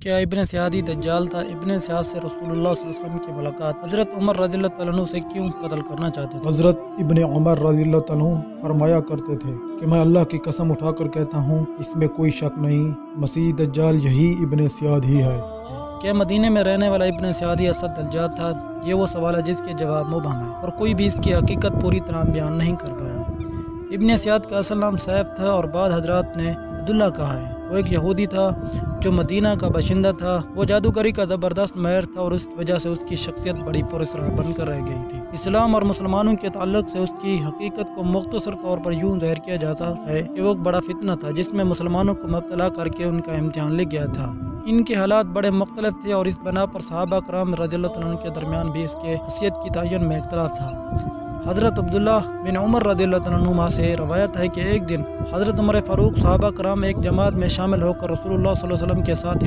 کیا ابن سیاد ہی دجال تھا؟ ابن سیاد سے رسول اللہ صلی اللہ علیہ وسلم کی ملاقات۔ حضرت عمر رضی اللہ تعالیٰ عنہ سے کیوں قتل کرنا چاہتے تھے؟ حضرت ابن عمر رضی اللہ تعالیٰ عنہ فرمایا کرتے تھے کہ میں اللہ کی قسم اٹھا کر کہتا ہوں اس میں کوئی شک نہیں، مسیح دجال یہی ابن سیاد ہی ہے۔ کیا مدینے میں رہنے والا ابن سیاد ہی اسد دجال تھا؟ یہ وہ سوال ہے جس کے جواب مبہم ہے اور کوئی بھی اس کی حقیقت پوری طرح بیان نہیں کر پایا۔ ابن سیاد کا اصل نام سیف تھا اور بعض حضرات نے عبداللہ کہا ہے۔ وہ ایک یہودی تھا جو مدینہ کا باشندہ تھا۔ وہ جادوگری کا زبردست ماہر تھا اور اس کی وجہ سے اس کی شخصیت بڑی پراسرار بن کر رہ گئی تھی۔ اسلام اور مسلمانوں کے تعلق سے اس کی حقیقت کو مختصر طور پر یوں ظاہر کیا جاتا ہے کہ وہ ایک بڑا فتنہ تھا جس میں مسلمانوں کو مبتلا کر کے ان کا امتحان لے گیا تھا۔ ان کے حالات بڑے مختلف تھے اور اس بنا پر صحابہ کرام رضی اللہ تعالیٰ عنہ کے درمیان بھی اس کے حیثیت کی تعین میں اختلاف تھا۔ حضرت عبداللہ بن عمر رضی اللہ تعالیٰ عنہما سے روایت ہے کہ ایک دن حضرت عمر فاروق صحابہ کرام ایک جماعت میں شامل ہو کر رسول اللہ صلی اللہ علیہ وسلم کے ساتھ